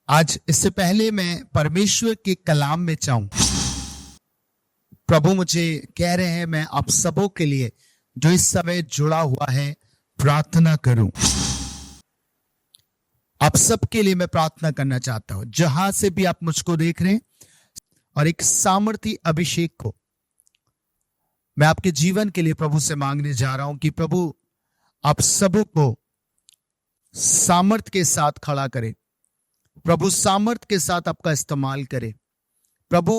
आज इससे पहले मैं परमेश्वर के कलाम में चाहूं, प्रभु मुझे कह रहे हैं मैं आप सबों के लिए जो इस समय जुड़ा हुआ है प्रार्थना करूं। आप सबके लिए मैं प्रार्थना करना चाहता हूं, जहां से भी आप मुझको देख रहे हैं, और एक सामर्थी अभिषेक को मैं आपके जीवन के लिए प्रभु से मांगने जा रहा हूं कि प्रभु आप सबों को सामर्थ के साथ खड़ा करे। प्रभु सामर्थ के साथ आपका इस्तेमाल करे। प्रभु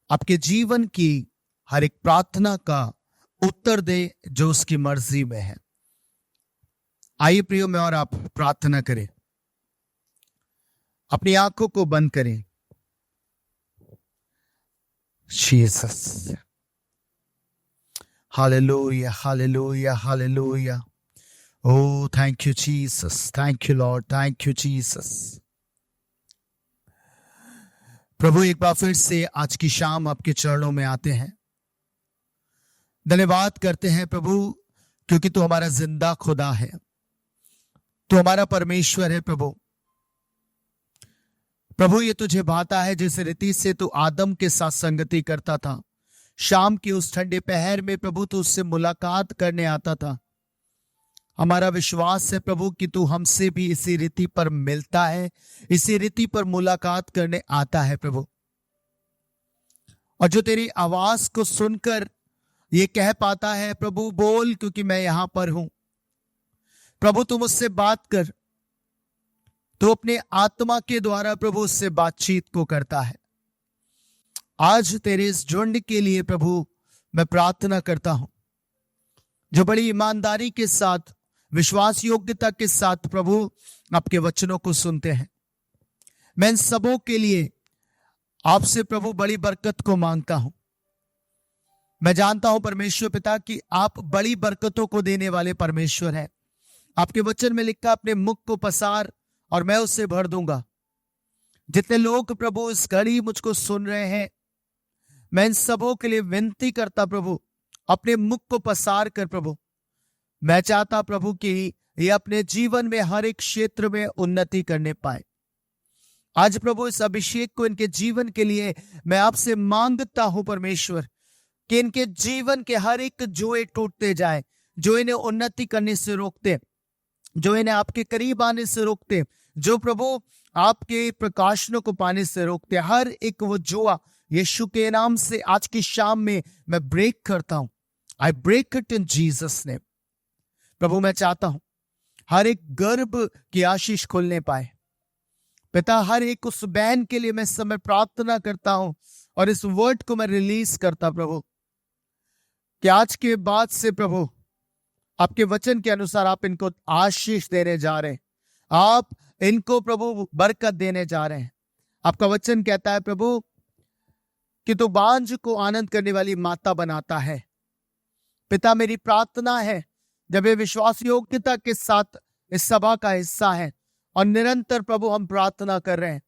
आपके जीवन की हर एक प्रार्थना का उत्तर दे जो उसकी मर्जी में है। आइए प्रियो में और आप प्रार्थना करें, अपनी आंखों को बंद करें। Jesus, hallelujah hallelujah hallelujah. Oh, thank you, Jesus. Thank you, Lord. Thank you, Jesus. प्रभु एक बार फिर से आज की शाम आपके चरणों में आते हैं। धन्यवाद करते हैं प्रभु, क्योंकि तू हमारा जिंदा खुदा है, तू हमारा परमेश्वर है। प्रभु प्रभु ये तुझे भाता है जिस रीति से तू आदम के साथ संगति करता था। शाम की उस ठंडे पहर में प्रभु तू उससे मुलाकात करने आता था। हमारा विश्वास है प्रभु कि तू हमसे भी इसी रीति पर मिलता है, इसी रीति पर मुलाकात करने आता है प्रभु। और जो तेरी आवाज को सुनकर ये कह पाता है प्रभु बोल, क्योंकि मैं यहां पर हूं। प्रभु तू मुझसे बात कर, तो अपने आत्मा के द्वारा प्रभु उससे बातचीत को करता है। आज तेरे इस झुंड के लिए प्रभु मैं प्रार्थना करता हूं, जो बड़ी ईमानदारी के साथ, विश्वास योग्यता के साथ प्रभु आपके वचनों को सुनते हैं। मैं इन सबों के लिए आपसे प्रभु बड़ी बरकत को मांगता हूं। मैं जानता हूं परमेश्वर पिता कि आप बड़ी बरकतों को देने वाले परमेश्वर हैं। आपके वचन में लिखा अपने मुख को पसार और मैं उससे भर दूंगा। जितने लोग प्रभु इस घड़ी मुझको सुन रहे हैं, मैं इन सबों के लिए विनती करता प्रभु अपने मुख को पसार कर प्रभु, मैं चाहता प्रभु कि ये अपने जीवन में हर एक क्षेत्र में उन्नति करने पाए। आज प्रभु इस अभिषेक को इनके जीवन के लिए मैं आपसे मांगता हूं परमेश्वर, कि इनके जीवन के हर एक जोए टूटते जाए, जो इन्हें उन्नति करने से रोकते, जो इन्हें आपके करीब आने से रोकते, जो प्रभु आपके प्रकाशनों को पाने से रोकते, हर एक वो जुआ यीशु के नाम से आज की शाम में मैं ब्रेक करता हूं। I break it in Jesus name. प्रभु मैं चाहता हूं हर एक गर्भ की आशीष खुलने पाए। पिता हर एक उस बहन के लिए मैं इस समय प्रार्थना करता हूं और इस वर्ड को मैं रिलीज करता प्रभु, कि आज के बाद से प्रभु आपके वचन के अनुसार आप इनको आशीष देने जा रहे हैं, आप इनको प्रभु बरकत देने जा रहे हैं। आपका वचन कहता है प्रभु कि तू बांझ को आनंद करने वाली माता बनाता है। पिता मेरी प्रार्थना है जब ये विश्वास योग्यता के साथ इस सभा का हिस्सा है और निरंतर प्रभु हम प्रार्थना कर रहे हैं,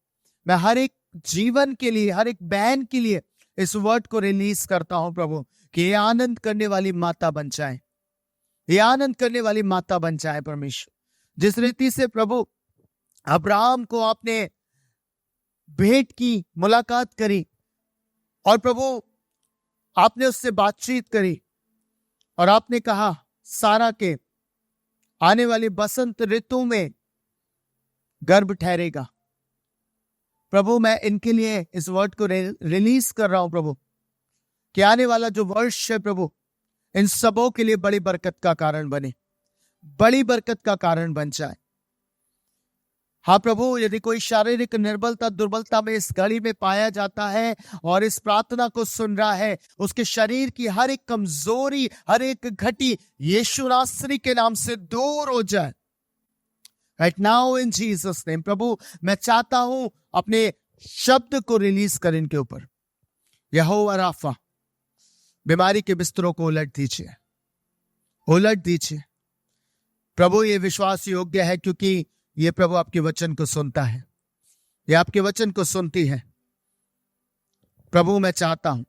मैं हर एक जीवन के लिए, हर एक बहन के लिए इस वर्ड को रिलीज करता हूं प्रभु, कि ये आनंद करने वाली माता बन जाए, ये आनंद करने वाली माता बन जाए परमेश्वर। जिस रीति से प्रभु अब्राहम को आपने भेंट की, मुलाकात करी और प्रभु आपने उससे बातचीत करी और आपने कहा सारा के आने वाली बसंत ऋतु में गर्भ ठहरेगा। प्रभु मैं इनके लिए इस वर्ड को रिलीज कर रहा हूं प्रभु, कि आने वाला जो वर्ष है प्रभु इन सबों के लिए बड़ी बरकत का कारण बने, बड़ी बरकत का कारण बन जाए। हाँ प्रभु, यदि कोई शारीरिक निर्बलता, दुर्बलता में इस घड़ी में पाया जाता है और इस प्रार्थना को सुन रहा है, उसके शरीर की हर एक कमजोरी, हर एक घटी यीशु नासरी के नाम से दूर हो जाए right now in Jesus name. प्रभु मैं चाहता हूं अपने शब्द को रिलीज कर इनके ऊपर। यहोवा राफा, बीमारी के बिस्तरों को उलट दीजिए, उलट दीजिए प्रभु। ये विश्वास योग्य है क्योंकि ये प्रभु आपके वचन को सुनता है, ये आपके वचन को सुनती है। प्रभु मैं चाहता हूं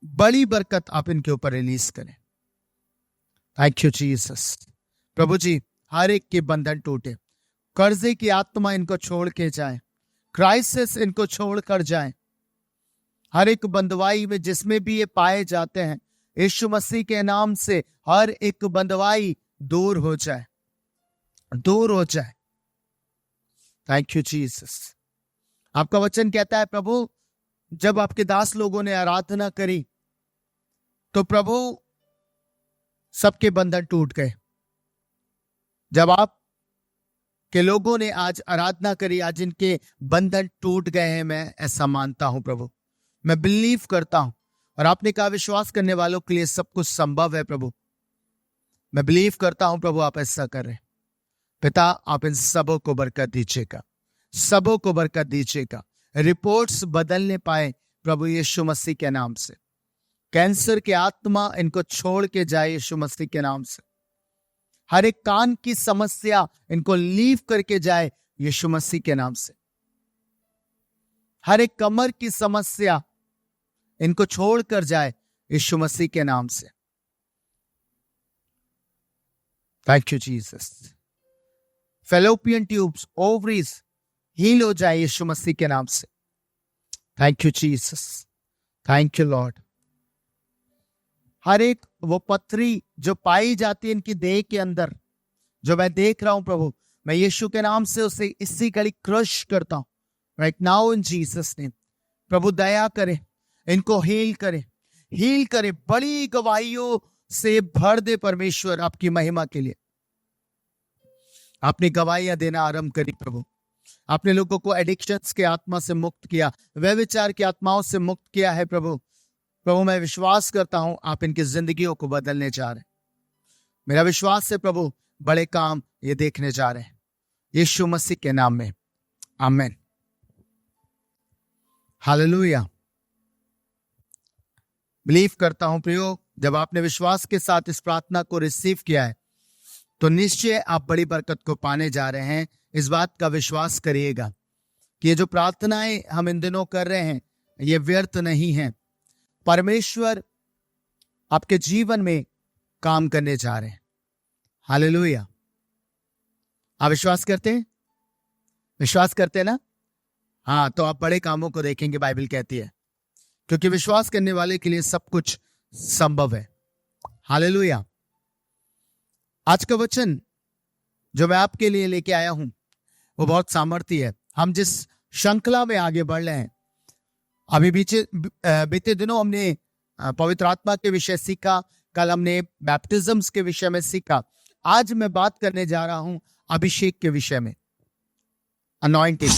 बड़ी बरकत आप इनके ऊपर रिलीज करें। Thank you Jesus. प्रभु जी हर एक के बंधन टूटे, कर्जे की आत्मा इनको छोड़ के जाए, क्राइसिस इनको छोड़ कर जाए। हर एक बंदवाई में जिसमें भी ये पाए जाते हैं, यीशु मसीह के नाम से हर एक बंदवाई दूर हो जाए, दूर हो जाए। Thank you Jesus. आपका वचन कहता है प्रभु, जब आपके दास लोगों ने आराधना करी तो प्रभु सबके बंधन टूट गए। जब आप के लोगों ने आज आराधना करी, आज इनके बंधन टूट गए हैं। मैं ऐसा मानता हूं प्रभु, मैं बिलीव करता हूं, और आपने कहा विश्वास करने वालों के लिए सब कुछ संभव है प्रभु। मैं बिलीव करता हूं प्रभु, आप ऐसा कर रहे हैं। पिता, आप इन सबों को बरकत दीजिएगा, सबों को बरकत दीजिएगा। रिपोर्ट्स बदलने पाए प्रभु यीशु मसीह के नाम से। कैंसर की आत्मा इनको छोड़ के जाए यीशु मसीह के नाम से। हर एक कान की समस्या इनको लीव करके जाए यीशु मसीह के नाम से। हर एक कमर की समस्या इनको छोड़ कर जाए यीशु मसीह के नाम से। Thank you Jesus. Fallopian tubes, ovaries heal हो जाए यीशु मसीह के नाम से। Thank you Jesus, thank you Lord. हर एक वो पथरी जो पाई जाती है इनकी देह के अंदर, जो मैं देख रहा हूं प्रभु, मैं यीशु के नाम से उसे इसी घड़ी क्रश करता हूं right now in Jesus name. प्रभु दया करे, इनको हील करे, हील करे, बड़ी गवाहियों से भर दे परमेश्वर आपकी महिमा के लिए। आपने गवाहियां देना आरंभ करी प्रभु। आपने लोगों को एडिक्शंस के आत्मा से मुक्त किया, व्यभिचार की आत्माओं से मुक्त किया है प्रभु। प्रभु मैं विश्वास करता हूं आप इनकी जिंदगियों को बदलने जा रहे हैं। मेरा विश्वास है प्रभु, बड़े काम ये देखने जा रहे हैं यीशु मसीह के नाम में, आमीन, हालेलुया। बिलीव करता हूं प्रियो, जब आपने विश्वास के साथ इस प्रार्थना को रिसीव किया है तो निश्चय आप बड़ी बरकत को पाने जा रहे हैं। इस बात का विश्वास करिएगा कि ये जो प्रार्थनाएं हम इन दिनों कर रहे हैं ये व्यर्थ नहीं है। परमेश्वर आपके जीवन में काम करने जा रहे हैं। हालेलुया। आप विश्वास करते हैं? विश्वास करते हैं ना? हाँ, तो आप बड़े कामों को देखेंगे, बाइबल कहती है, क्योंकि विश्वास करने वाले के लिए सब कुछ संभव है। हालेलुया। आज का वचन जो मैं आपके लिए लेके आया हूं वो बहुत सामर्थ्य है। हम जिस श्रृंखला में आगे बढ़ रहे हैं, अभी बीते दिनों हमने पवित्र आत्मा के विषय सीखा, कल हमने बैप्टिज्म्स के विषय में सीखा। आज मैं बात करने जा रहा हूं अभिषेक के विषय में, अनॉइंटिंग।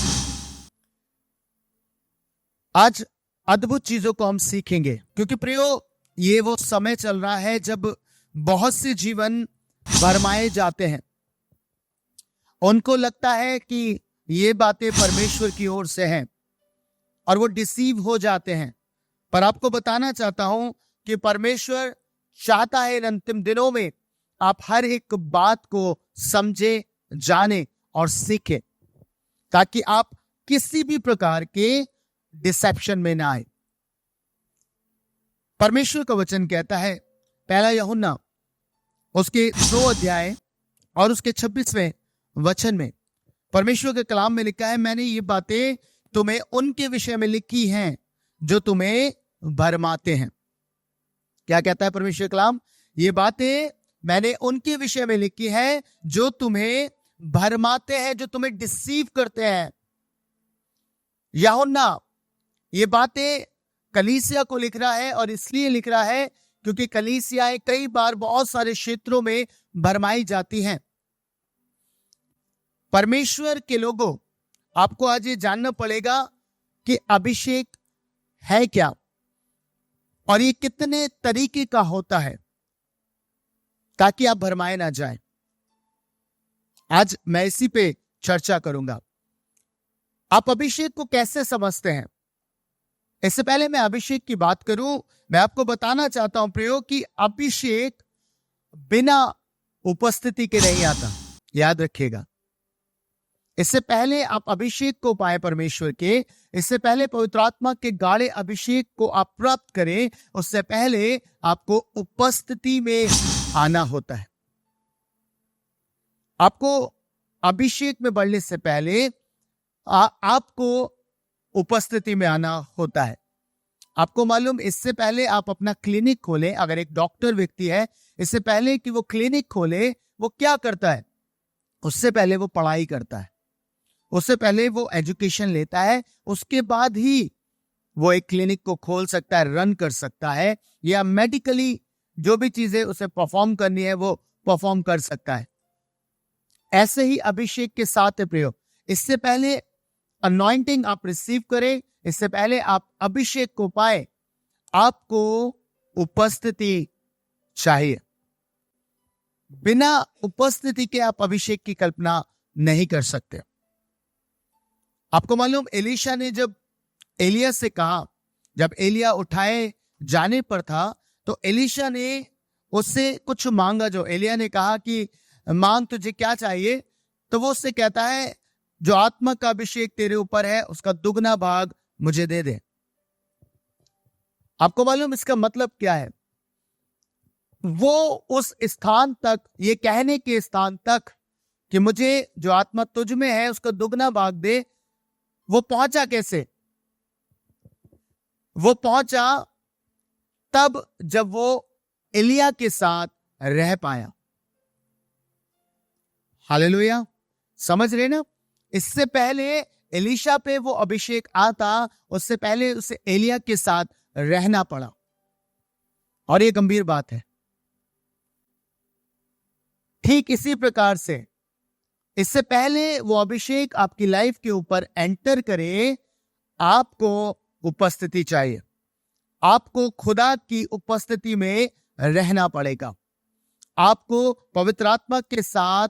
आज अद्भुत चीजों को हम सीखेंगे, क्योंकि प्रियो ये वो समय चल रहा है जब बहुत से जीवन भरमाए जाते हैं। उनको लगता है कि ये बातें परमेश्वर की ओर से हैं और वो डिसीव हो जाते हैं। पर आपको बताना चाहता हूं कि परमेश्वर चाहता है इन अंतिम दिनों में आप हर एक बात को समझे, जाने और सीखे, ताकि आप किसी भी प्रकार के डिसेप्शन में ना आए। परमेश्वर का वचन कहता है, पहला यूहन्ना उसके 2 अध्याय और उसके 26वें वचन में परमेश्वर के कलाम में लिखा है, मैंने ये बातें तुम्हें उनके विषय में लिखी हैं जो तुम्हें भरमाते हैं। क्या कहता है परमेश्वर कलाम? ये बातें मैंने उनके विषय में लिखी है जो तुम्हें भरमाते हैं, जो तुम्हें डिसीव करते हैं। यूहन्ना ये बातें कलीसिया को लिख रहा है, और इसलिए लिख रहा है क्योंकि कलीसियाएं कई बार बहुत सारे क्षेत्रों में भरमाई जाती हैं। परमेश्वर के लोगों, आपको आज ये जानना पड़ेगा कि अभिषेक है क्या और ये कितने तरीके का होता है, ताकि आप भरमाए ना जाएं। आज मैं इसी पे चर्चा करूंगा। आप अभिषेक को कैसे समझते हैं? इससे पहले मैं अभिषेक की बात करूं, मैं आपको बताना चाहता हूं प्रियो कि अभिषेक बिना उपस्थिति के नहीं आता। याद रखिएगा, इससे पहले आप अभिषेक को पाए परमेश्वर के, इससे पहले पवित्र आत्मा के गाढ़े अभिषेक को आप प्राप्त करें, उससे पहले आपको उपस्थिति में आना होता है। आपको अभिषेक में बढ़ने से पहले आपको उपस्थिति में आना होता है। आपको मालूम, इससे पहले आप अपना क्लिनिक खोलें, अगर एक डॉक्टर व्यक्ति है, इससे पहले कि वो क्लिनिक खोले, वो क्या करता है? उससे पहले वो पढ़ाई करता है, उससे पहले वो एजुकेशन लेता है, उसके बाद ही वो एक क्लिनिक को खोल सकता है, रन कर सकता है, या मेडिकली जो भी चीजें उसे परफॉर्म करनी है वो परफॉर्म कर सकता है। ऐसे ही अभिषेक के साथ है प्रयोग। इससे पहले अनॉइंटिंग आप रिसीव करें, इससे पहले आप अभिषेक को पाए, आपको उपस्थिति चाहिए। बिना उपस्थिति के आप अभिषेक की कल्पना नहीं कर सकते। आपको मालूम, एलीशा ने जब एलिया से कहा, जब एलिया उठाए जाने पर था, तो एलीशा ने उससे कुछ मांगा। जो एलिया ने कहा कि मांग तुझे क्या चाहिए, तो वो उससे कहता है जो आत्मा का अभिषेक तेरे ऊपर है उसका दुगना भाग मुझे दे दे। आपको मालूम इसका मतलब क्या है? वो उस स्थान तक, ये कहने के स्थान तक कि मुझे जो आत्मा तुझ में है उसका दुगना भाग दे, वो पहुंचा कैसे? वो पहुंचा तब जब वो एलिया के साथ रह पाया। हालेलुया, समझ रहे ना? इससे पहले एलीशा पे वो अभिषेक आता, उससे पहले उसे एलिया के साथ रहना पड़ा, और ये गंभीर बात है। ठीक इसी प्रकार से इससे पहले वो अभिषेक आपकी लाइफ के ऊपर एंटर करे, आपको उपस्थिति चाहिए। आपको खुदा की उपस्थिति में रहना पड़ेगा, आपको पवित्र आत्मा के साथ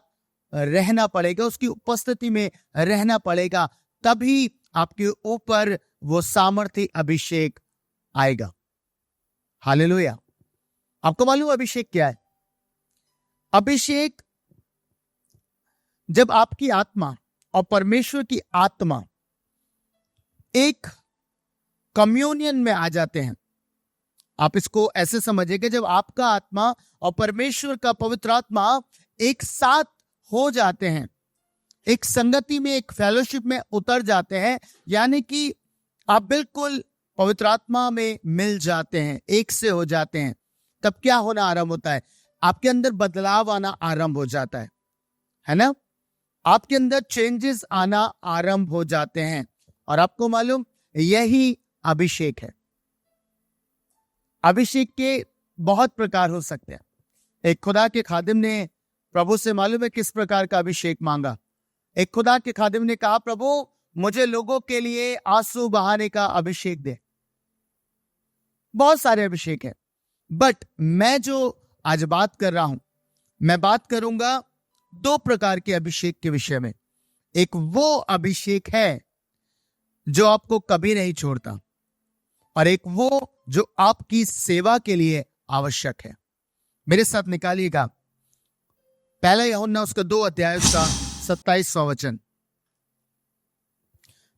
रहना पड़ेगा, उसकी उपस्थिति में रहना पड़ेगा, तभी आपके ऊपर वो सामर्थ्य अभिषेक आएगा। हालेलुया। आपको मालूम अभिषेक क्या है? अभिषेक जब आपकी आत्मा और परमेश्वर की आत्मा एक कम्युनियन में आ जाते हैं। आप इसको ऐसे समझिए, जब आपका आत्मा और परमेश्वर का पवित्र आत्मा एक साथ हो जाते हैं, एक संगति में, एक फेलोशिप में उतर जाते हैं, यानी कि आप बिल्कुल पवित्र आत्मा में मिल जाते हैं, एक से हो जाते हैं, तब क्या होना आरंभ होता है? आपके अंदर बदलाव आना आरंभ हो जाता है ना? आपके अंदर चेंजेस आना आरंभ हो जाते हैं। और आपको मालूम, यही अभिषेक है। अभिषेक के बहुत प्रकार हो सकते हैं। एक खुदा के खादिम ने प्रभु से मालूम है किस प्रकार का अभिषेक मांगा। एक खुदा के खादिम ने कहा, प्रभु मुझे लोगों के लिए आंसू बहाने का अभिषेक दे। बहुत सारे अभिषेक हैं, बट मैं जो आज बात कर रहा हूं, मैं बात करूंगा दो प्रकार के अभिषेक के विषय में। एक वो अभिषेक है जो आपको कभी नहीं छोड़ता, और एक वो जो आपकी सेवा के लिए आवश्यक है। मेरे साथ निकालिएगा पहला यूहन्ना उसका 2 अध्याय उसका 27वां वचन।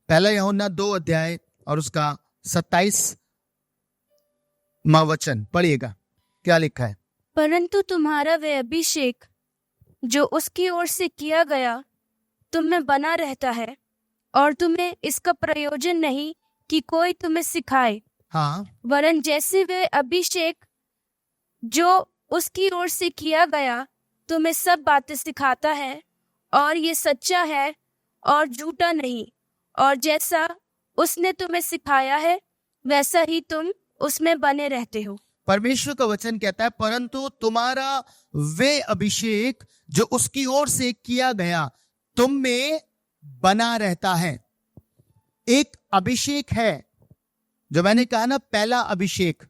पहला यूहन्ना 2 अध्याय और उसका 27वां वचन पढ़िएगा, क्या लिखा है? परंतु तुम्हारा वह अभिषेक जो उसकी ओर से किया गया तुम में बना रहता है, और तुम्हें इसका प्रयोजन नहीं कि कोई तुम्हें सिखाए, हाँ, वरन जैसे वह अभिषेक जो उसकी ओर से किया गया तुम्हें सब बातें सिखाता है, और ये सच्चा है और झूठा नहीं, और जैसा उसने तुम्हें सिखाया है वैसा ही तुम उसमें बने रहते हो। परमेश्वर का वचन कहता है, परंतु तुम्हारा वे अभिषेक जो उसकी ओर से किया गया तुम में बना रहता है। एक अभिषेक है जो मैंने कहा ना, पहला अभिषेक,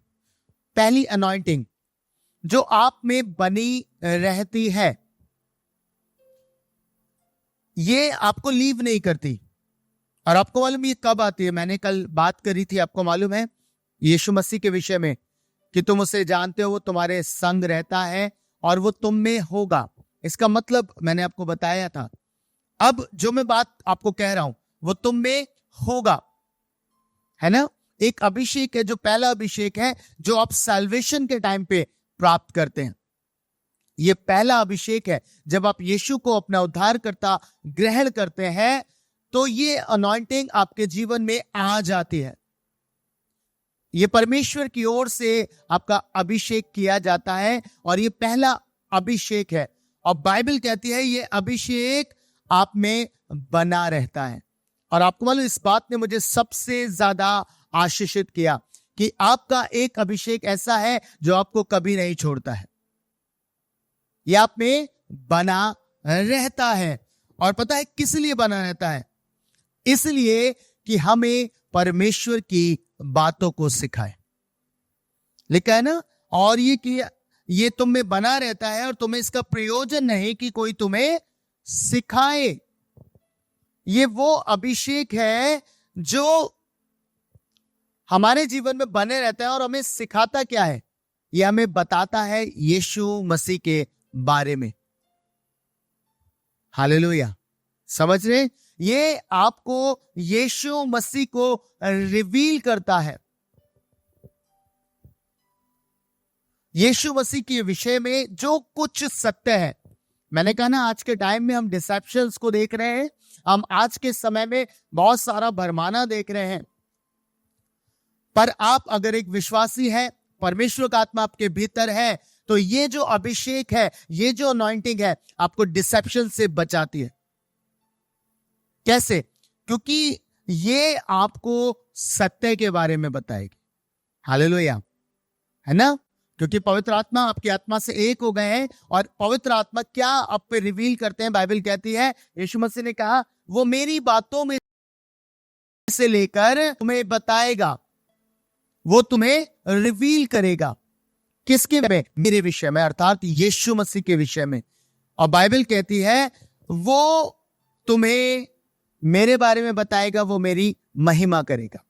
पहली अनॉइंटिंग जो आप में बनी रहती है, ये आपको लीव नहीं करती। और आपको मालूम ये कब आती है? मैंने कल बात करी थी, आपको मालूम है, यीशु मसीह के विषय में, कि तुम उसे जानते हो, वो तुम्हारे संग रहता है और वो तुम में होगा। इसका मतलब मैंने आपको बताया था। अब जो मैं बात आपको कह रहा हूं वो तुम में होगा, है ना? एक अभिषेक है जो पहला अभिषेक है जो आप सैल्वेशन के टाइम पे प्राप्त करते हैं। ये पहला अभिषेक है। जब आप यीशु को अपना उद्धारकर्ता ग्रहण करते हैं तो ये अनॉइंटिंग आपके जीवन में आ जाती है। ये परमेश्वर की ओर से आपका अभिषेक किया जाता है और ये पहला अभिषेक है। और बाइबल कहती है ये अभिषेक आप में बना रहता है। और आपको मालूम, इस बात ने मुझे सबसे ज्यादा आशीषित किया कि आपका एक अभिषेक ऐसा है जो आपको कभी नहीं छोड़ता है, ये आप में बना रहता है। और पता है किस लिए बना रहता है? इसलिए कि हमें परमेश्वर की बातों को सिखाए। लिखा है ना, और ये कि ये तुम में बना रहता है और तुम्हें इसका प्रयोजन नहीं कि कोई तुम्हें सिखाए। ये वो अभिषेक है जो हमारे जीवन में बने रहता है और हमें सिखाता क्या है? ये हमें बताता है यीशु मसीह के बारे में। हालेलुया, समझ रहे? ये आपको यीशु मसीह को रिवील करता है। यीशु मसीह के विषय में जो कुछ सत्य है। मैंने कहा ना, आज के टाइम में हम डिसेप्शंस को देख रहे हैं, हम आज के समय में बहुत सारा भरमाना देख रहे हैं। पर आप अगर एक विश्वासी है, परमेश्वर का आत्मा आपके भीतर है, तो ये जो अभिषेक है, ये जो अनॉइंटिंग है, आपको डिसेप्शन से बचाती है। कैसे? क्योंकि ये आपको सत्य के बारे में बताएगी। हालेलुया, है ना? क्योंकि पवित्र आत्मा आपकी आत्मा से एक हो गए हैं। और पवित्र आत्मा क्या आप पे रिवील करते हैं? बाइबल कहती है, यीशु मसीह ने कहा, वो मेरी बातों में से लेकर तुम्हें बताएगा, वो तुम्हें रिवील करेगा। किसके में? मेरे विषय में, अर्थात यीशु मसीह के विषय में। और बाइबल कहती है वो तुम्हें मेरे बारे में बताएगा, वो मेरी महिमा करेगा।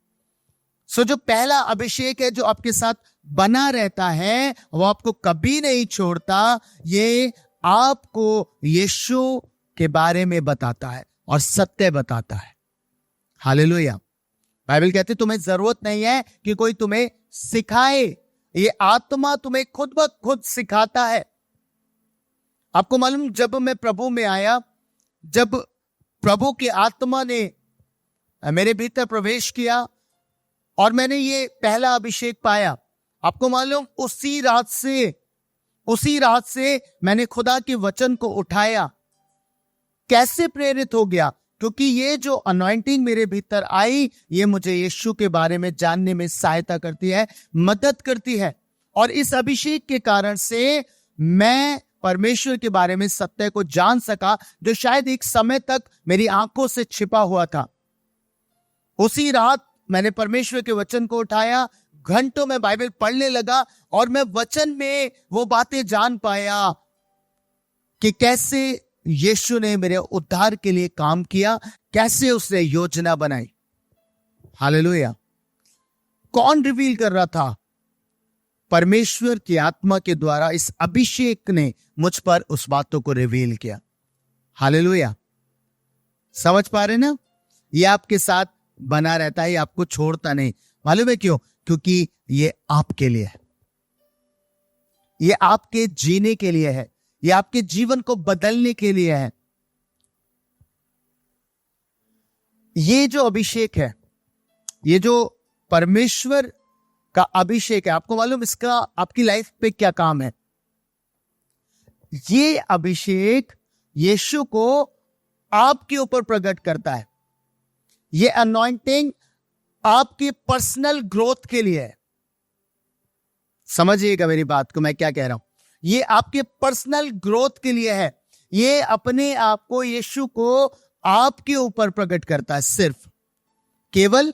सो जो पहला अभिषेक है जो आपके साथ बना रहता है, वो आपको कभी नहीं छोड़ता। ये आपको यीशु के बारे में बताता है और सत्य बताता है। हालेलुया। बाइबल कहती है तुम्हें जरूरत नहीं है कि कोई तुम्हें सिखाए, ये आत्मा तुम्हें खुद ब खुद सिखाता है। आपको मालूम, जब मैं प्रभु में आया, जब प्रभु की आत्मा ने मेरे भीतर प्रवेश किया और मैंने ये पहला अभिषेक पाया, आपको मालूम उसी रात से मैंने खुदा के वचन को उठाया। कैसे प्रेरित हो गया? क्योंकि ये जो अनॉइंटिंग मेरे भीतर आई, ये मुझे यीशु के बारे में जानने में सहायता करती है, मदद करती है। और इस अभिषेक के कारण से मैं परमेश्वर के बारे में सत्य को जान सका, जो शायद एक समय तक मेरी आंखों से छिपा हुआ था। उसी रात मैंने परमेश्वर के वचन को उठाया, घंटों में बाइबल पढ़ने लगा और मैं वचन में वो बातें जान पाया कि कैसे यीशु ने मेरे उद्धार के लिए काम किया, कैसे उसने योजना बनाई। हालेलुया। कौन रिवील कर रहा था? परमेश्वर की आत्मा के द्वारा इस अभिषेक ने मुझ पर उस बातों को रिवील किया। हालेलुया। समझ पा रहे ना? ये आपके साथ बना रहता है, ये आपको छोड़ता नहीं। मालूम है क्यों? क्योंकि ये आपके लिए है, ये आपके जीने के लिए है, ये आपके जीवन को बदलने के लिए है। ये जो अभिषेक है, ये जो परमेश्वर का अभिषेक है, आपको मालूम इसका आपकी लाइफ पे क्या काम है? ये अभिषेक यीशु को आपके ऊपर प्रकट करता है। ये अनॉइंटिंग आपकी पर्सनल ग्रोथ के लिए है। समझिएगा मेरी बात को, मैं क्या कह रहा हूं। ये आपके पर्सनल ग्रोथ के लिए है। ये अपने आप को, यीशु को आपके ऊपर प्रकट करता है, सिर्फ केवल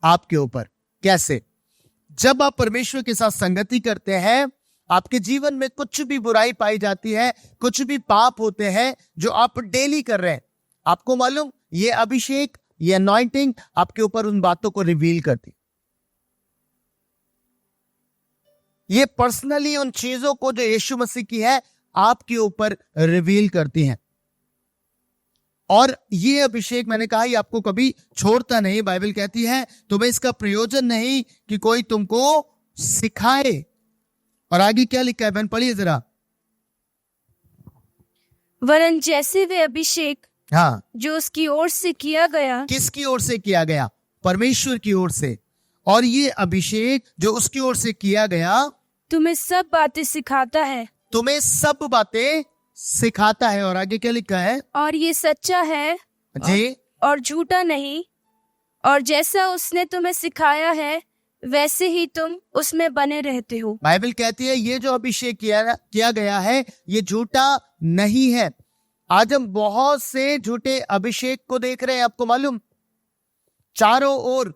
आपके ऊपर। कैसे? जब आप परमेश्वर के साथ संगति करते हैं, आपके जीवन में कुछ भी बुराई पाई जाती है, कुछ भी पाप होते हैं जो आप डेली कर रहे हैं, आपको मालूम ये अभिषेक, ये अनॉइंटिंग आपके ऊपर उन बातों को रिवील करती। ये पर्सनली उन चीजों को जो यीशु मसीह की है आपके ऊपर रिवील करती हैं। और ये अभिषेक, मैंने कहा, ये आपको कभी छोड़ता नहीं। बाइबल कहती है तुम्हें इसका प्रयोजन नहीं कि कोई तुमको सिखाए। और आगे क्या लिखा है बहन, पढ़िए जरा। वरन जैसे वे अभिषेक हाँ, जो उसकी ओर से किया गया किसकी ओर से किया गया? परमेश्वर की ओर से। और ये अभिषेक जो उसकी ओर से किया गया तुम्हें सब बातें सिखाता है, तुम्हें सब बातें सिखाता है। और आगे क्या लिखा है? और ये सच्चा है जी, और झूठा नहीं, और जैसा उसने तुम्हें सिखाया है वैसे ही तुम उसमें बने रहते हो। बाइबल कहती है ये जो अभिषेक किया गया है ये झूठा नहीं है। आज हम बहुत से झूठे अभिषेक को देख रहे हैं, आपको मालूम, चारों ओर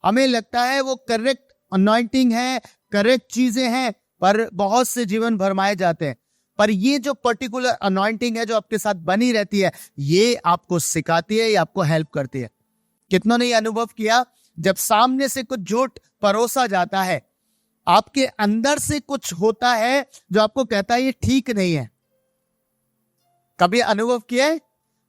हमें लगता है वो करेक्ट अनॉइंटिंग है, करेक्ट चीजें हैं, पर बहुत से जीवन भरमाए जाते हैं। पर ये जो पर्टिकुलर अनॉइंटिंग है जो आपके साथ बनी रहती है, ये आपको सिखाती है, ये आपको हेल्प करती है। कितनों ने ये अनुभव किया, जब सामने से कुछ झूठ परोसा जाता है, आपके अंदर से कुछ होता है जो आपको कहता है ये ठीक नहीं है। कभी अनुभव किया है?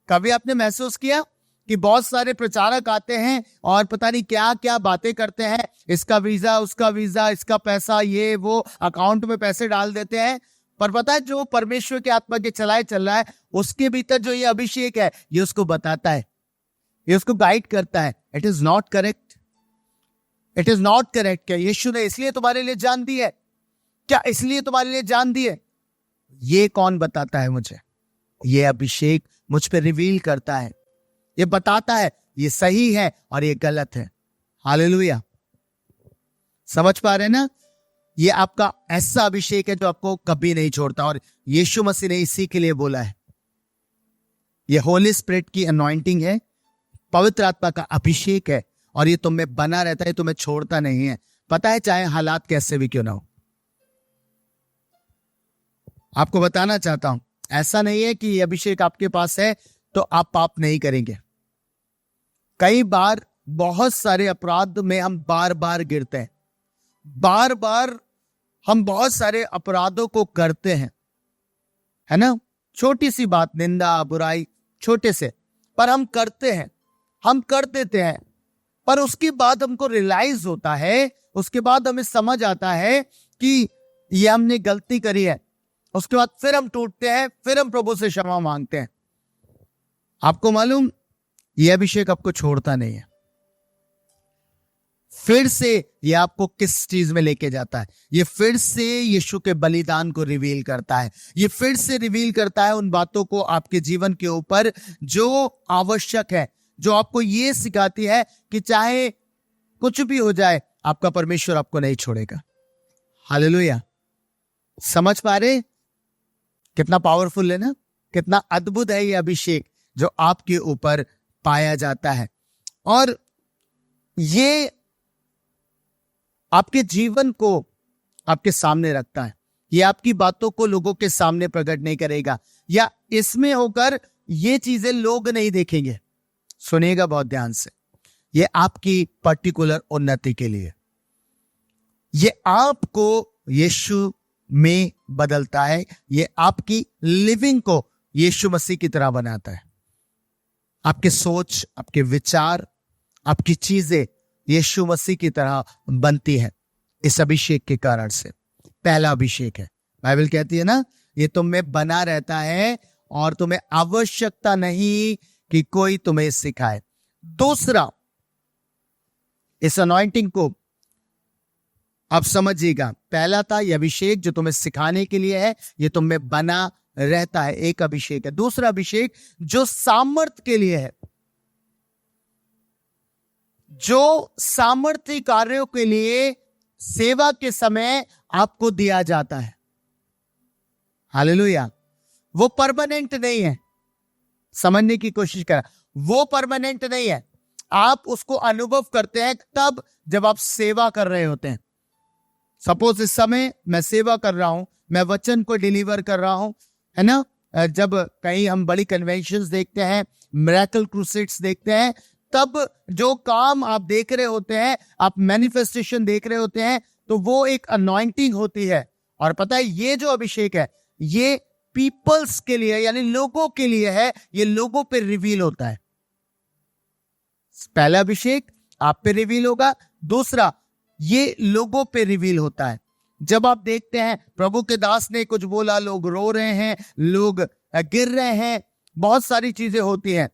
कभी आपने महसूस किया कि बहुत सारे प्रचारक आते हैं और पता नहीं क्या क्या बातें करते हैं, इसका वीजा, उसका वीजा, इसका पैसा, ये वो, अकाउंट में पैसे डाल देते हैं, पर पता है जो परमेश्वर के आत्मा के चलाए चल रहा है उसके भीतर जो ये अभिषेक है ये उसको बताता है, ये उसको गाइड करता है। It is not correct, it is not correct. क्या यीशु ने इसलिए तुम्हारे लिए जान दी है? क्या इसलिए तुम्हारे लिए जान दी है? ये कौन बताता है मुझे? ये अभिषेक मुझ पे रिवील करता है, ये बताता है ये सही है और ये गलत है। हालेलुया, समझ पा रहे ना? ये आपका ऐसा अभिषेक है जो आपको कभी नहीं छोड़ता, और यीशु मसीह ने इसी के लिए बोला है। ये होली स्पिरिट की अनॉइंटिंग है, पवित्र आत्मा का अभिषेक है, और ये तुम में बना रहता है, तुम्हें छोड़ता नहीं है। पता है, चाहे हालात कैसे भी क्यों ना हो। आपको बताना चाहता हूं, ऐसा नहीं है कि ये अभिषेक आपके पास है तो आप पाप नहीं करेंगे। कई बार बहुत सारे अपराध में हम बार बार गिरते हैं, बार बार हम बहुत सारे अपराधों को करते हैं, है ना? छोटी सी बात, निंदा, बुराई, छोटे से, पर हम करते हैं, हम कर देते हैं, पर उसके बाद हमको रियलाइज होता है, उसके बाद हमें समझ आता है कि ये हमने गलती करी है। उसके बाद फिर हम टूटते हैं, फिर हम प्रभु से क्षमा मांगते हैं। आपको मालूम, ये अभिषेक आपको छोड़ता नहीं है। फिर से ये आपको किस चीज में लेके जाता है? ये फिर से यीशु के बलिदान को रिवील करता है। ये फिर से रिवील करता है उन बातों को आपके जीवन के ऊपर जो आवश्यक है, जो आपको ये सिखाती है कि चाहे कुछ भी हो जाए, आपका परमेश्वर आपको नहीं छोड़ेगा। हालेलुया, समझ पा रहे? कितना पावरफुल है ना, कितना अद्भुत है ये अभिषेक जो आपके ऊपर पाया जाता है। और ये आपके जीवन को आपके सामने रखता है। ये आपकी बातों को लोगों के सामने प्रकट नहीं करेगा, या इसमें होकर ये चीजें लोग नहीं देखेंगे। सुनिएगा बहुत ध्यान से, ये आपकी पर्टिकुलर उन्नति के लिए, ये आपको यीशु में बदलता है, ये आपकी लिविंग को यीशु मसीह की तरह बनाता है। आपके सोच, आपके विचार, आपकी चीजें यीशु मसीह की तरह बनती है इस अभिषेक के कारण से। पहला अभिषेक है, बाइबल कहती है ना, ये तुम में बना रहता है और तुम्हें आवश्यकता नहीं कि कोई तुम्हें सिखाए। दूसरा, इस अनॉइंटिंग को अब समझिएगा, पहला था ये अभिषेक जो तुम्हें सिखाने के लिए है, ये तुम में बना रहता है, एक अभिषेक है। दूसरा अभिषेक जो सामर्थ्य के लिए है, जो सामर्थ्य कार्यों के लिए सेवा के समय आपको दिया जाता है। हालेलुया, वो परमानेंट नहीं है, समझने की कोशिश करें, वो परमानेंट नहीं है। आप उसको अनुभव करते हैं तब जब आप सेवा कर रहे होते हैं। सपोज इस समय मैं सेवा कर रहा हूं, मैं वचन को डिलीवर कर रहा हूं, है ना? जब कहीं हम बड़ी कन्वेंशंस देखते हैं, मिरेकल क्रूसेड्स देखते हैं, तब जो काम आप देख रहे होते हैं, आप मैनिफेस्टेशन देख रहे होते हैं, तो वो एक अनॉइंटिंग होती है। और पता है, ये जो अभिषेक है ये पीपल्स के लिए, यानी लोगों के लिए है, ये लोगों पे रिवील होता है। पहला अभिषेक आप पे रिवील होगा, दूसरा ये लोगों पे रिवील होता है। जब आप देखते हैं प्रभु के दास ने कुछ बोला, लोग रो रहे हैं, लोग गिर रहे हैं, बहुत सारी चीजें होती हैं।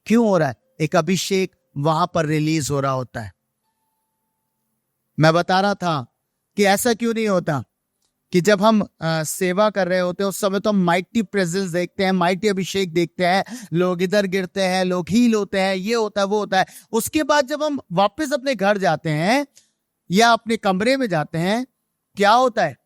क्यों हो रहा है? एक अभिषेक वहां पर रिलीज हो रहा होता है। मैं बता रहा था कि ऐसा क्यों नहीं होता कि जब हम सेवा कर रहे होते हैं उस समय तो हम माइटी प्रेजेंस देखते हैं, माइटी अभिषेक देखते हैं, लोग इधर गिरते हैं, लोग हील होते हैं, ये होता है वो होता है। उसके बाद जब हम वापस अपने घर जाते हैं या अपने कमरे में जाते हैं, क्या होता है?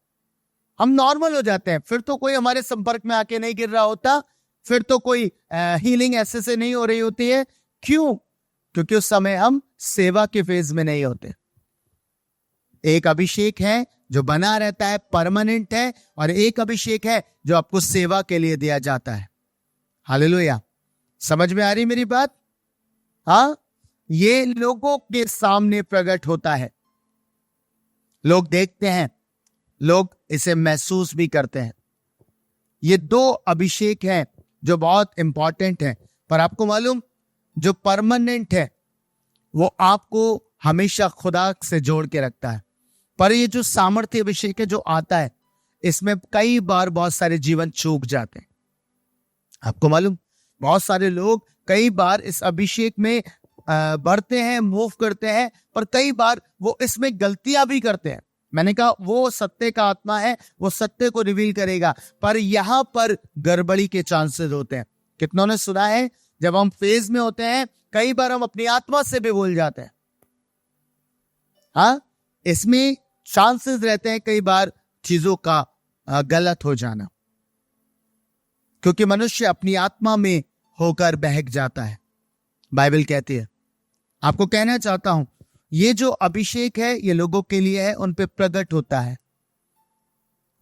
हम नॉर्मल हो जाते हैं। फिर तो कोई हमारे संपर्क में आके नहीं गिर रहा होता, फिर तो कोई हीलिंग ऐसे से नहीं हो रही होती है। क्यों? क्योंकि उस समय हम सेवा के फेज में नहीं होते। एक अभिषेक है जो बना रहता है, परमानेंट है, और एक अभिषेक है जो आपको सेवा के लिए दिया जाता है। हालेलुया। समझ में आ रही मेरी बात? हाँ, ये लोगों के सामने प्रकट होता है, लोग देखते हैं, लोग इसे महसूस भी करते हैं। ये दो अभिषेक हैं जो बहुत इंपॉर्टेंट है। पर आपको मालूम, जो परमानेंट है वो आपको हमेशा खुदा से जोड़ के रखता है। पर ये जो सामर्थ्य अभिषेक है जो आता है, इसमें कई बार बहुत सारे जीवन चूक जाते हैं। आपको मालूम, बहुत सारे लोग कई बार इस अभिषेक में बढ़ते हैं, मूव करते हैं, पर कई बार वो इसमें गलतियां भी करते हैं। मैंने कहा वो सत्य का आत्मा है, वो सत्य को रिवील करेगा, पर यहां पर गड़बड़ी के चांसेस होते हैं। कितनों ने सुना है, जब हम फेज में होते हैं कई बार हम अपनी आत्मा से भी भूल जाते हैं। हाँ, इसमें चांसेस रहते हैं कई बार चीजों का गलत हो जाना, क्योंकि मनुष्य अपनी आत्मा में होकर बहक जाता है, बाइबल कहती है। आपको कहना चाहता हूं, ये जो अभिषेक है ये लोगों के लिए है, उन पे प्रकट होता है।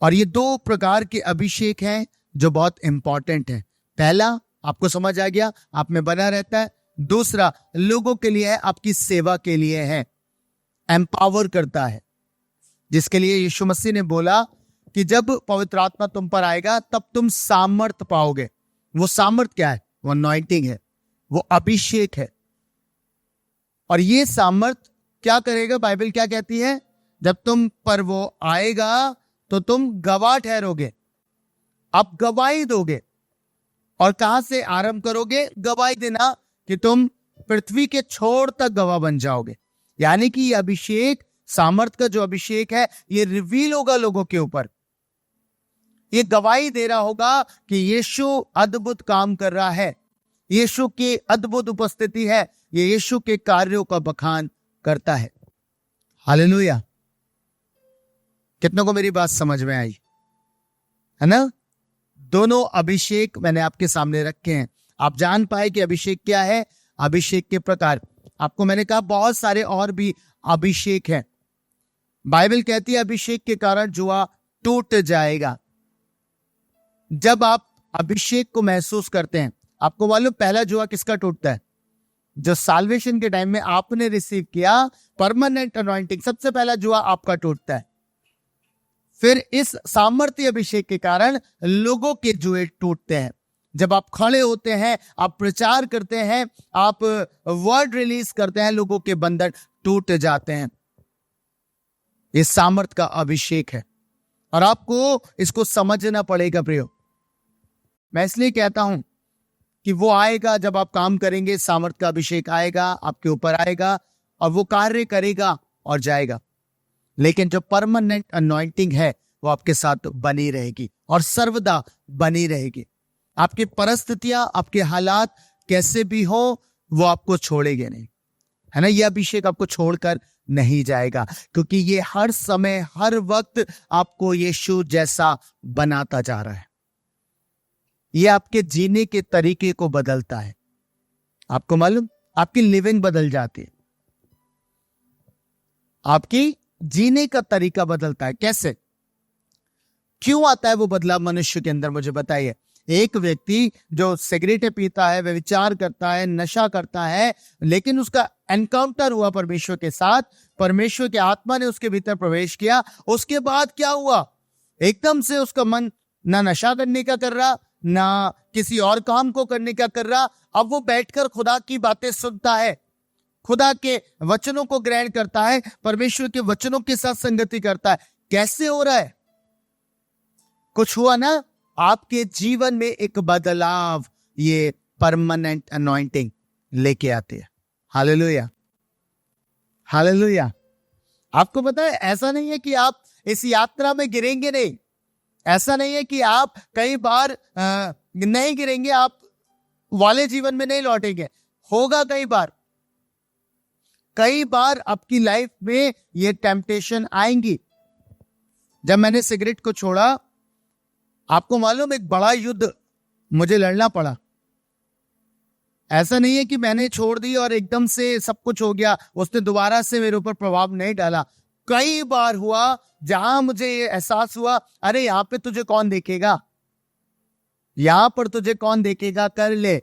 और ये दो प्रकार के अभिषेक हैं जो बहुत इंपॉर्टेंट है। पहला आपको समझ आ गया, आप में बना रहता है। दूसरा लोगों के लिए है, आपकी सेवा के लिए है, एम्पावर करता है, जिसके लिए यीशु मसीह ने बोला कि जब पवित्र आत्मा तुम पर आएगा तब तुम सामर्थ पाओगे। वो सामर्थ क्या है? वो अनॉइंटिंग है, वो अभिषेक है। और ये सामर्थ क्या करेगा? बाइबल क्या कहती है? जब तुम पर वो आएगा तो तुम गवाह ठहरोगे, आप गवाही दोगे। और कहां से आरंभ करोगे गवाही देना? कि तुम पृथ्वी के छोर तक गवाह बन जाओगे। यानी कि ये अभिषेक, सामर्थ का जो अभिषेक है, ये रिवील होगा लोगों के ऊपर। ये गवाही दे रहा होगा कि यीशु अद्भुत काम कर रहा है, यीशु की अद्भुत उपस्थिति है, ये यीशु के कार्यों का बखान करता है। हालेलुया। कितनों को मेरी बात समझ में आई है ना? दोनों अभिषेक मैंने आपके सामने रखे हैं, आप जान पाए कि अभिषेक क्या है, अभिषेक के प्रकार। आपको मैंने कहा बहुत सारे और भी अभिषेक हैं। बाइबल कहती है अभिषेक के कारण जुआ टूट जाएगा। जब आप अभिषेक को महसूस करते हैं, आपको मालूम पहला जुआ किसका टूटता है? जो साल्वेशन के टाइम में आपने रिसीव किया परमानेंट अनॉइंटिंग, सबसे पहला जुआ आपका टूटता है। फिर इस सामर्थ्य अभिषेक के कारण लोगों के जुए टूटते हैं। जब आप खड़े होते हैं, आप प्रचार करते हैं, आप वर्ड रिलीज करते हैं, लोगों के बंधन टूट जाते हैं। ये सामर्थ का अभिषेक है और आपको इसको समझना पड़ेगा प्रियो। मैं इसलिए कहता हूं कि वो आएगा जब आप काम करेंगे, सामर्थ का अभिषेक आएगा, आपके ऊपर आएगा और वो कार्य करेगा और जाएगा। लेकिन जो परमानेंट अनॉइंटिंग है वो आपके साथ बनी रहेगी और सर्वदा बनी रहेगी। आपकी परिस्थितियां, आपके हालात कैसे भी हो, वो आपको छोड़ेंगे नहीं, है ना? ये अभिषेक आपको छोड़कर नहीं जाएगा, क्योंकि ये हर समय, हर वक्त आपको यीशु जैसा बनाता जा रहा है। ये आपके जीने के तरीके को बदलता है। आपको मालूम, आपकी लिविंग बदल जाती है, आपकी जीने का तरीका बदलता है। कैसे, क्यों आता है वो बदलाव मनुष्य के अंदर? मुझे बताइए। एक व्यक्ति जो सिगरेट पीता है, व्यभिचार करता है, नशा करता है, लेकिन उसका एनकाउंटर हुआ परमेश्वर के साथ, परमेश्वर के आत्मा ने उसके भीतर प्रवेश किया, उसके बाद क्या हुआ? एकदम से उसका मन ना नशा करने का कर रहा, ना किसी और काम को करने का कर रहा। अब वो बैठकर खुदा की बातें सुनता है, खुदा के वचनों को ग्रहण करता है, परमेश्वर के वचनों के साथ संगति करता है। कैसे हो रहा है? कुछ हुआ ना? आपके जीवन में एक बदलाव ये परमानेंट अनॉइंटिंग लेके आती है। Hallelujah, hallelujah. आपको पता है, ऐसा नहीं है कि आप इस यात्रा में गिरेंगे नहीं, ऐसा नहीं है कि आप कई बार नहीं गिरेंगे, आप वाले जीवन में नहीं लौटेंगे। होगा कई बार आपकी लाइफ में ये टेम्पटेशन आएंगी। जब मैंने सिगरेट को छोड़ा, आपको मालूम, एक बड़ा युद्ध मुझे लड़ना पड़ा। ऐसा नहीं है कि मैंने छोड़ दी और एकदम से सब कुछ हो गया, उसने दोबारा से मेरे ऊपर प्रभाव नहीं डाला। कई बार हुआ जहां मुझे ये एहसास हुआ, अरे यहाँ पे तुझे कौन देखेगा, यहां पर तुझे कौन देखेगा, कर ले।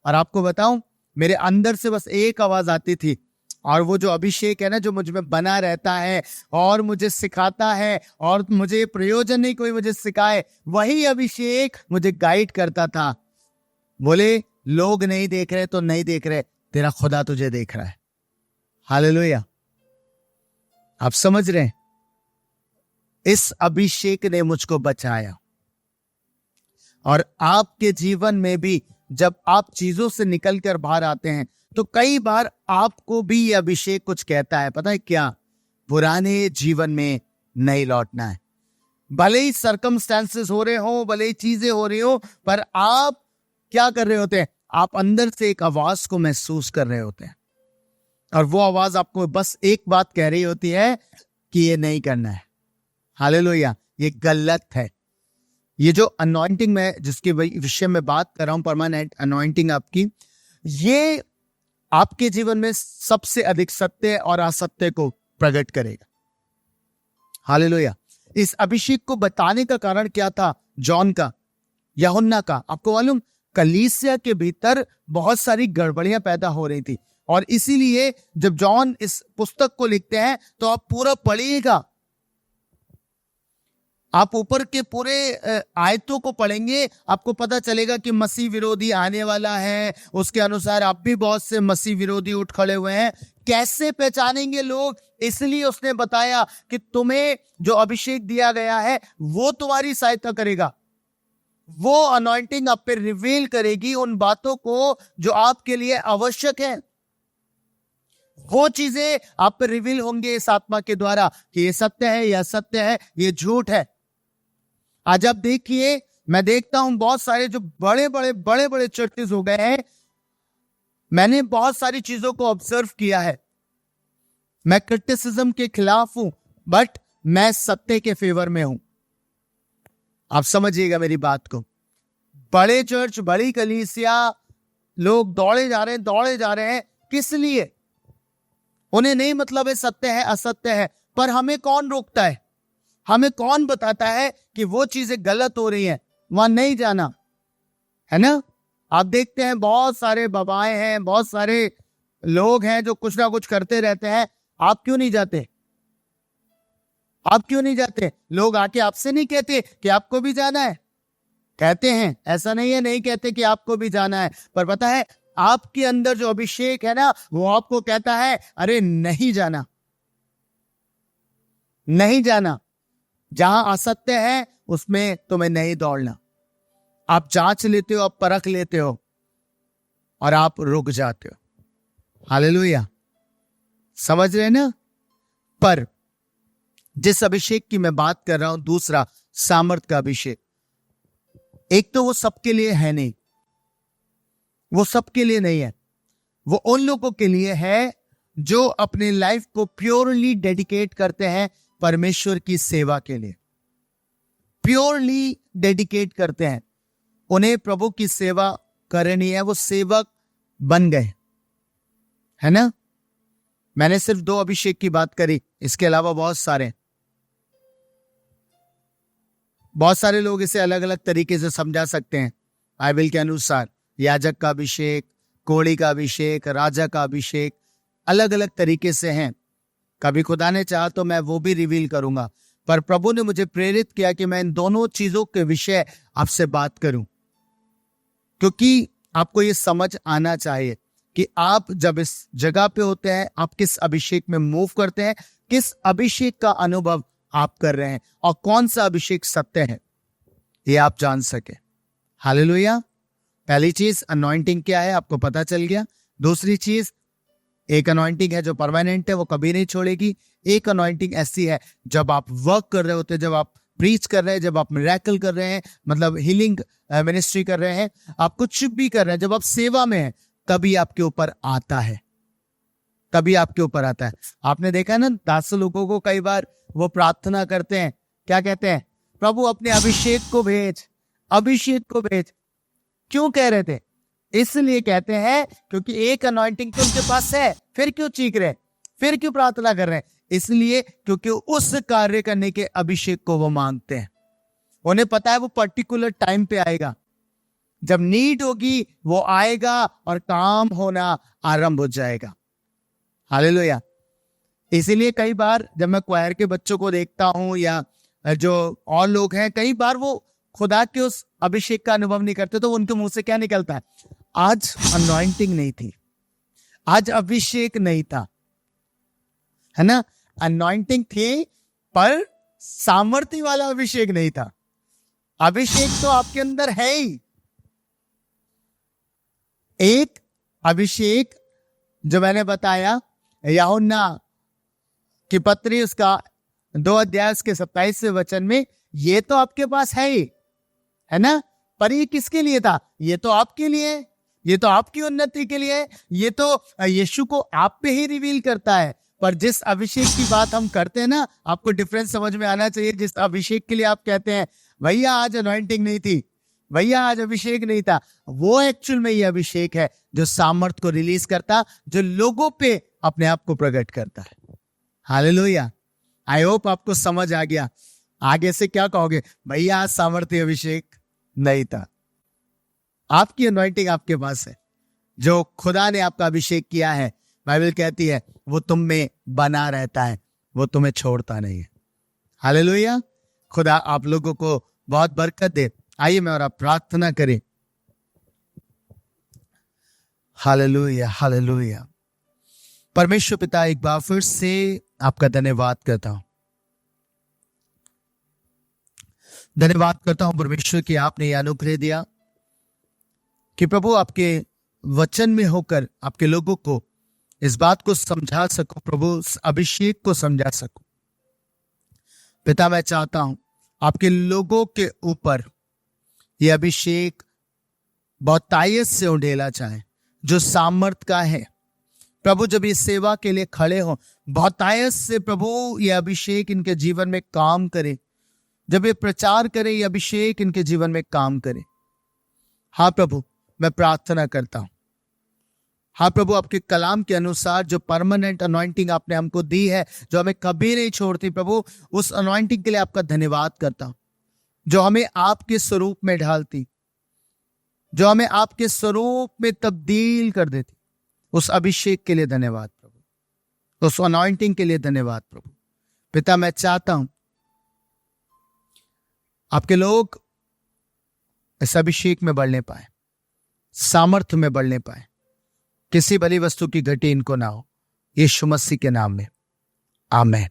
और आपको बताऊं, मेरे अंदर से बस एक आवाज आती थी, और वो जो अभिषेक है ना, जो मुझ में बना रहता है और मुझे सिखाता है, और मुझे प्रयोजन नहीं कोई मुझे सिखाए, वही अभिषेक मुझे गाइड करता था। बोले, लोग नहीं देख रहे तो नहीं देख रहे, तेरा खुदा तुझे देख रहा है। हालेलुया। आप समझ रहे हैं? इस अभिषेक ने मुझको बचाया। और आपके जीवन में भी जब आप चीजों से निकलकर बाहर आते हैं, तो कई बार आपको भी यह अभिषेक कुछ कहता है, पता है क्या? पुराने जीवन में नहीं लौटना है। भले ही सर्कमस्टेंसेस हो रहे हो, भले ही चीजें हो रही हो, पर आप क्या कर रहे होते हैं? आप अंदर से एक आवाज को महसूस कर रहे होते हैं, और वो आवाज आपको बस एक बात कह रही होती है कि ये नहीं करना है। हालेलुया, ये गलत है। ये जो अनॉइंटिंग में जिसके विषय में बात कर रहा हूं, परमानेंट अनॉइंटिंग आपकी, ये आपके जीवन में सबसे अधिक सत्य और असत्य को प्रकट करेगा। हालेलुया। इस अभिषेक को बताने का कारण क्या था? जॉन का, यूहन्ना का। आपको मालूम, कलीसिया के भीतर बहुत सारी गड़बड़ियां पैदा हो रही थी, और इसीलिए जब जॉन इस पुस्तक को लिखते हैं तो आप पूरा पढ़िएगा, आप ऊपर के पूरे आयतों को पढ़ेंगे, आपको पता चलेगा कि मसीह विरोधी आने वाला है। उसके अनुसार आप भी बहुत से मसीह विरोधी उठ खड़े हुए हैं। कैसे पहचानेंगे लोग? इसलिए उसने बताया कि तुम्हें जो अभिषेक दिया गया है वो तुम्हारी सहायता करेगा। वो अनॉइंटिंग आप पे रिवील करेगी उन बातों को जो आपके लिए आवश्यक है। वो चीजें आप पे रिवील होंगे इस आत्मा के द्वारा कि ये सत्य है, यह सत्य है, ये झूठ है। आज आप देखिए, मैं देखता हूं बहुत सारे जो बड़े बड़े चर्चेस हो गए हैं। मैंने बहुत सारी चीजों को ऑब्जर्व किया है। मैं क्रिटिसिज्म के खिलाफ हूं, बट मैं सत्य के फेवर में हूं। आप समझिएगा मेरी बात को। बड़े चर्च, बड़ी कलीसिया, लोग दौड़े जा रहे हैं। किस लिए? उन्हें नहीं मतलब है सत्य है असत्य है, पर हमें कौन रोकता है? हमें कौन बताता है कि वो चीजें गलत हो रही हैं? वहां नहीं जाना है ना। आप देखते हैं बहुत सारे बाबाएं हैं, बहुत सारे लोग हैं जो कुछ ना कुछ करते रहते हैं। आप क्यों नहीं जाते? आप क्यों नहीं जाते? लोग आके आपसे नहीं कहते कि आपको भी जाना है? कहते हैं, ऐसा नहीं है नहीं कहते कि आपको भी जाना है, पर पता है आपके अंदर जो अभिषेक है ना, वो आपको कहता है अरे नहीं जाना, नहीं जाना। जहां असत्य है उसमें तुम्हें नहीं दौड़ना। आप जांच लेते हो, आप परख लेते हो और आप रुक जाते हो। हालेलुया, समझ रहे ना। पर जिस अभिषेक की मैं बात कर रहा हूं, दूसरा सामर्थ का अभिषेक, एक तो वो सबके लिए है नहीं, वो सबके लिए नहीं है। वो उन लोगों के लिए है जो अपने लाइफ को प्योरली डेडिकेट करते हैं परमेश्वर की सेवा के लिए। प्योरली डेडिकेट करते हैं, उन्हें प्रभु की सेवा करनी है, वो सेवक बन गए, है ना। मैंने सिर्फ 2 अभिषेक की बात करी, इसके अलावा बहुत सारे लोग इसे अलग अलग तरीके से समझा सकते हैं। बाइबल के अनुसार याजक का अभिषेक, कोढ़ी का अभिषेक, राजा का अभिषेक, अलग अलग तरीके से हैं। कभी खुदा ने चाहा तो मैं वो भी रिवील करूंगा, पर प्रभु ने मुझे प्रेरित किया कि मैं इन दोनों चीजों के विषय आपसे बात करूं, क्योंकि आपको ये समझ आना चाहिए कि आप जब इस जगह पे होते हैं, आप किस अभिषेक में मूव करते हैं, किस अभिषेक का अनुभव आप कर रहे हैं और कौन सा अभिषेक सत्य है, ये आप जान सके। हालेलुया। पहली चीज अनॉइंटिंग क्या है, आपको पता चल गया। दूसरी चीज, एक अनॉइंटिंग है जो परमानेंट है, वो कभी नहीं छोड़ेगी। एक अनॉइंटिंग ऐसी है जब आप वर्क कर रहे होते हैं, जब आप प्रीच कर रहे हैं, जब आप मिरेकल कर रहे हैं, मतलब हीलिंग मिनिस्ट्री कर रहे हैं, आप कुछ भी कर रहे हैं, जब आप सेवा में हैं, तभी आपके ऊपर आता है, तभी आपके ऊपर आता है। आपने देखा ना, 10 लोगों को कई बार वो प्रार्थना करते हैं, क्या कहते हैं, प्रभु अपने अभिषेक को भेज, अभिषेक को भेज। क्यों कह रहे थे? इसलिए कहते हैं क्योंकि एक अनॉइंटिंग तो उनके पास है, फिर क्यों चीख रहे हैं, फिर क्यों प्रार्थना कर रहे हैं? इसलिए क्योंकि उस कार्य करने के अभिषेक को वो मांगते हैं। उन्हें पता है वो पर्टिकुलर टाइम पे आएगा, जब नीड होगी वो आएगा और काम होना आरंभ हो जाएगा। हालेलुया। इसीलिए कई बार जब मैं क्वायर के बच्चों को देखता हूं या जो और लोग हैं, कई बार वो खुदा के उस अभिषेक का अनुभव नहीं करते, तो उनके मुंह से क्या निकलता है, आज अनॉइंटिंग नहीं थी, आज अभिषेक नहीं था, है ना। अनॉइंटिंग थी पर सामर्थ्य वाला अभिषेक नहीं था। अभिषेक तो आपके अंदर है ही। एक अभिषेक जो मैंने बताया, यूहन्ना की पत्री उसका 2 अध्याय उसके 27वें वचन में, ये तो आपके पास है ही, है ना। पर ये किसके लिए था? ये तो आपके लिए, ये तो आपकी उन्नति के लिए, ये तो यीशु को आप पे ही रिवील करता है। पर जिस अभिषेक की बात हम करते हैं ना, आपको डिफरेंस समझ में आना चाहिए। जिस अभिषेक के लिए आप कहते हैं भैया आज अनॉइंटिंग नहीं थी, भैया आज अभिषेक नहीं था, वो एक्चुअल में ये अभिषेक है जो सामर्थ को रिलीज करता, जो लोगों पे अपने आप को प्रकट करता है। हालेलुया। आई होप आपको समझ आ गया। आगे से क्या कहोगे, भैया आज सामर्थ्य अभिषेक नहीं था। आपकी अनॉइंटिंग आपके पास है, जो खुदा ने आपका अभिषेक किया है। बाइबल कहती है वो तुम में बना रहता है, वो तुम्हें छोड़ता नहीं है। हालेलुया। खुदा आप लोगों को बहुत बरकत दे। आइए मैं और आप प्रार्थना करें। Hallelujah, hallelujah. परमेश्वर पिता, एक बार फिर से आपका धन्यवाद करता हूं, धन्यवाद करता हूं परमेश्वर कि आपने यह अनुग्रह दिया कि प्रभु आपके वचन में होकर आपके लोगों को इस बात को समझा सको, प्रभु उस अभिषेक को समझा सको। पिता, मैं चाहता हूं आपके लोगों के ऊपर यह अभिषेक बहुतायत से उंडेला जाए, जो सामर्थ का है। प्रभु जब इस सेवा के लिए खड़े हो, बहुतायत से प्रभु यह अभिषेक इनके जीवन में काम करे। जब ये प्रचार करे, यह अभिषेक इनके जीवन में काम करे। हाँ प्रभु, मैं प्रार्थना करता हूं, हाँ प्रभु, आपके कलाम के अनुसार जो परमानेंट अनॉइंटिंग आपने हमको दी है, जो हमें कभी नहीं छोड़ती, प्रभु उस अनॉइंटिंग के लिए आपका धन्यवाद करता हूं, जो हमें आपके स्वरूप में ढालती, जो हमें आपके स्वरूप में तब्दील कर देती। उस अभिषेक के लिए धन्यवाद प्रभु, उस अनॉइंटिंग के लिए धन्यवाद प्रभु। पिता, मैं चाहता हूं आपके लोग इस अभिषेक में बढ़ने पाए, सामर्थ्य में बढ़ने पाए, किसी भली वस्तु की घटी इनको ना हो। यीशु मसीह के नाम में आमीन।